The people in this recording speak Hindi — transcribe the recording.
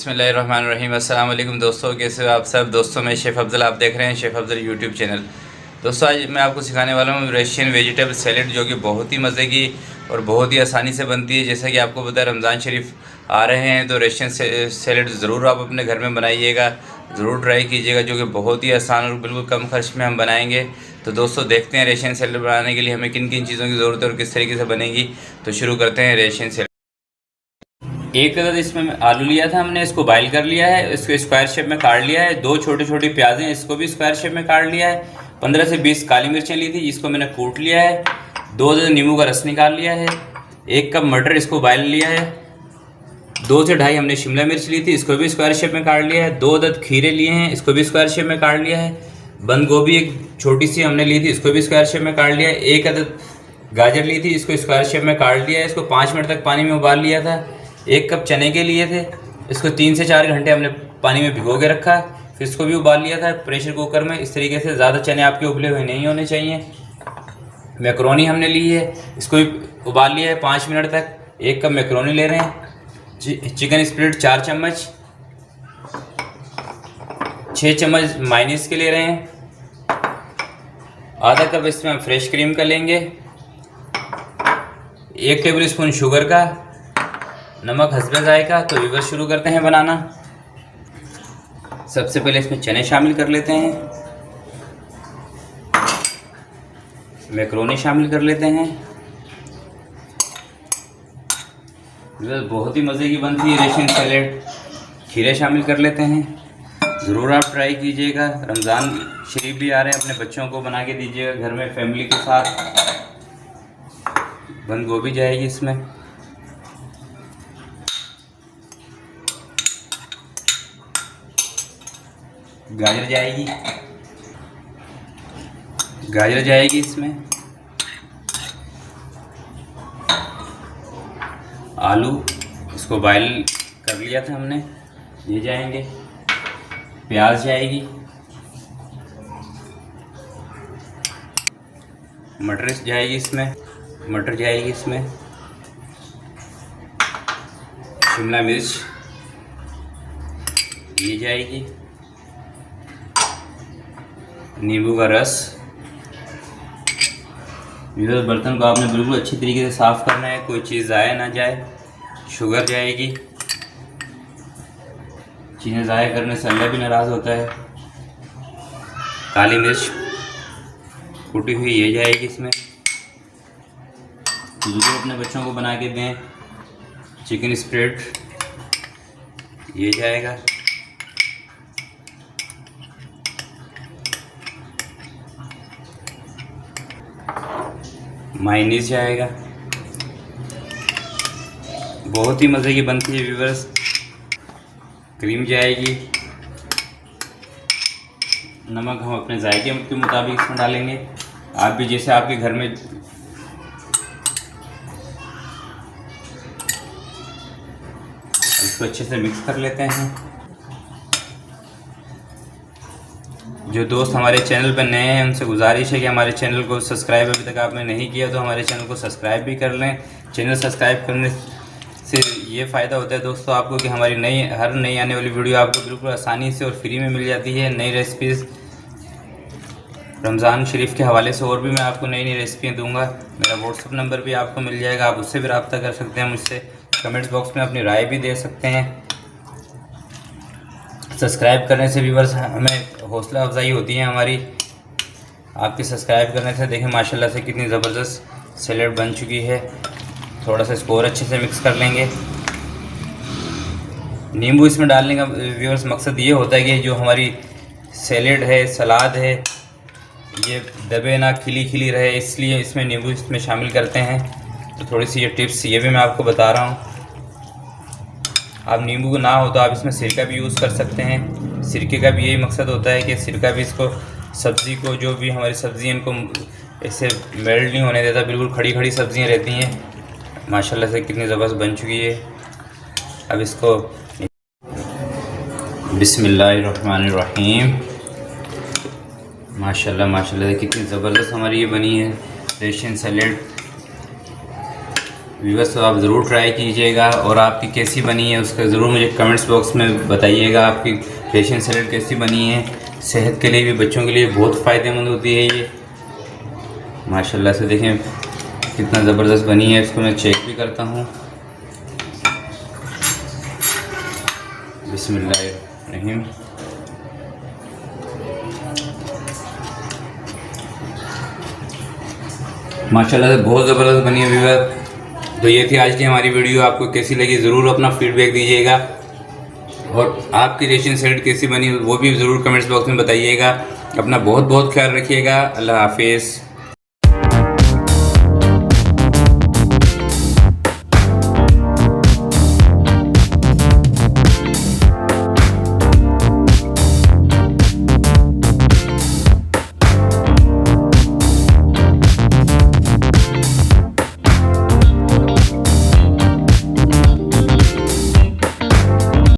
बिस्मिल्लाहिर्रहमानिर्रहीम। अस्सलाम वालेकुम दोस्तों, कैसे हो आप सब। दोस्तों मैं शेफ़ अफ़ज़ल, आप देख रहे हैं शेफ़ अफ़ज़ल यूट्यूब चैनल। दोस्तों आज मैं आपको सिखाने वाला हूँ रशियन वेजिटेबल सैलेड, जो कि बहुत ही मज़े की और बहुत ही आसानी से बनती है। जैसा कि आपको पता है रमज़ान शरीफ आ रहे हैं, तो रशियन सैलेड ज़रूर आप अपने घर में बनाइएगा, ज़रूर ट्राई कीजिएगा, जो कि बहुत ही आसान और बिल्कुल कम खर्च में हम बनाएंगे। तो दोस्तों देखते हैं रशियन सैलेड बनाने के लिए हमें किन किन चीज़ों की ज़रूरत है और किस तरीके से बनेगी। तो शुरू करते हैं रशियन सैलेड। एक अदद इसमें आलू लिया था हमने, इसको बॉयल कर लिया है, इसको स्क्वायर शेप में काट लिया है। 2 छोटी छोटी प्याज हैं, इसको भी स्क्वायर शेप में काट लिया है। 15 से 20 काली मिर्चें ली थी, जिसको मैंने कूट लिया है। 2 अदद नींबू का रस निकाल लिया है। 1 कप मटर, इसको बॉयल लिया है। 2 से ढाई हमने शिमला मिर्च ली थी, इसको भी स्क्वायर शेप में काट लिया है। 2 अदद खीरे लिए हैं, इसको भी स्क्वायर शेप में काट लिया है। बंद गोभी एक छोटी सी हमने ली थी, इसको भी स्क्वायर शेप में काट लिया है। 1 अदद गाजर ली थी, इसको स्क्वायर शेप में काट लिया है। इसको 5 मिनट तक पानी में उबाल लिया था। 1 कप चने के लिए थे, इसको 3 से 4 घंटे हमने पानी में भिगो के रखा, फिर इसको भी उबाल लिया था प्रेशर कुकर में। इस तरीके से ज़्यादा चने आपके उबले हुए नहीं होने चाहिए। मैक्रोनी हमने ली है, इसको भी उबाल लिया है 5 मिनट तक। 1 कप मैक्रोनी ले रहे हैं। चिकन स्प्लिट 4 चम्मच, 6 चम्मच मायोनीज के ले रहे हैं। आधा कप इसमें हम फ्रेश क्रीम का लेंगे। 1 टेबल स्पून शुगर का, नमक हस्बे जायका। तो व्यूअर्स शुरू करते हैं बनाना। सबसे पहले इसमें चने शामिल कर लेते हैं, मैक्रोनी शामिल कर लेते हैं। बहुत ही मज़े की बनती है रशियन सैलेड। खीरे शामिल कर लेते हैं। ज़रूर आप ट्राई कीजिएगा, रमज़ान शरीफ भी आ रहे हैं, अपने बच्चों को बना के दीजिएगा घर में फैमिली के साथ। बंद गोभी जाएगी इसमें। गाजर जाएगी इसमें। आलू, इसको बॉयल कर लिया था हमने, ये जाएंगे। प्याज जाएगी। मटर जाएगी इसमें। शिमला मिर्च ये जाएगी। नींबू का रस। बर्तन को आपने बिल्कुल अच्छी तरीके से साफ़ करना है, कोई चीज़ ज़ाया ना जाए। शुगर जाएगी, चीज़ें ज़ाया करने से अल्लाह भी नाराज़ होता है। काली मिर्च कुटी हुई ये जाएगी इसमें। ज़रूर अपने बच्चों को बना के दें। चिकन स्प्रेड ये जाएगा। मायोनीज जाएगा। बहुत ही मज़े की बनती है व्यूअर्स। क्रीम जाएगी। नमक हम अपने जायके के मुताबिक इसमें डालेंगे। आप भी जैसे आपके घर में इसको अच्छे से मिक्स कर लेते हैं। जो दोस्त हमारे चैनल पर नए हैं उनसे गुजारिश है कि हमारे चैनल को सब्सक्राइब अभी तक आपने नहीं किया तो हमारे चैनल को सब्सक्राइब भी कर लें। चैनल सब्सक्राइब करने से ये फ़ायदा होता है दोस्तों आपको कि हमारी हर नई आने वाली वीडियो आपको बिल्कुल आसानी से और फ्री में मिल जाती है। नई रेसिपीज़ रमज़ान शरीफ के हवाले से और भी मैं आपको नई रेसिपियाँ दूंगा। मेरा व्हाट्सअप नंबर भी आपको मिल जाएगा, आप उससे भी रब्ता कर सकते हैं मुझसे। कमेंट्स बॉक्स में अपनी राय भी दे सकते हैं। सब्सक्राइब करने से व्यूअर्स हमें हौसला अफजाई होती है हमारी। आपके सब्सक्राइब करने से देखें माशाल्लाह से कितनी ज़बरदस्त सैलेड बन चुकी है। थोड़ा सा इसको और अच्छे से मिक्स कर लेंगे। नींबू इसमें डालने का व्यूअर्स मकसद ये होता है कि जो हमारी सैलेड है, सलाद है, ये दबे ना, खिली रहे, इसलिए इसमें नींबू इसमें शामिल करते हैं। तो थोड़ी सी ये टिप्स ये भी मैं आपको बता रहा हूँ। आप नींबू को ना हो तो आप इसमें सिरका भी यूज़ कर सकते हैं। सिरके का भी यही मकसद होता है कि सिरका भी इसको सब्ज़ी को, जो भी हमारी सब्ज़ी इनको इससे मेल्ट नहीं होने देता, बिल्कुल खड़ी सब्ज़ियाँ रहती हैं। माशाल्लाह से कितनी ज़बरदस्त बन चुकी है। अब इसको बिस्मिल्लाहिर्रहमानिर्रहीम। माशाल्लाह कितनी ज़बरदस्त हमारी ये बनी है रशियन सैलेड। व्यूअर्स तो आप ज़रूर ट्राई कीजिएगा और आपकी कैसी बनी है उसका ज़रूर मुझे कमेंट्स बॉक्स में बताइएगा। आपकी रेशियन सैलेड कैसी बनी है। सेहत के लिए भी, बच्चों के लिए बहुत फ़ायदेमंद होती है ये। माशाल्लाह से देखें कितना ज़बरदस्त बनी है। इसको मैं चेक भी करता हूँ। बिस्मिल्लाहिर्रहमानिर्रहीम। माशाल्लाह से बहुत ज़बरदस्त बनी है व्यूअर। तो ये थी आज की हमारी वीडियो। आपको कैसी लगी ज़रूर अपना फीडबैक दीजिएगा और आपकी रेशियन सैलेड कैसी बनी वो भी ज़रूर कमेंट्स बॉक्स में बताइएगा। अपना बहुत बहुत ख्याल रखिएगा। अल्लाह हाफिज़।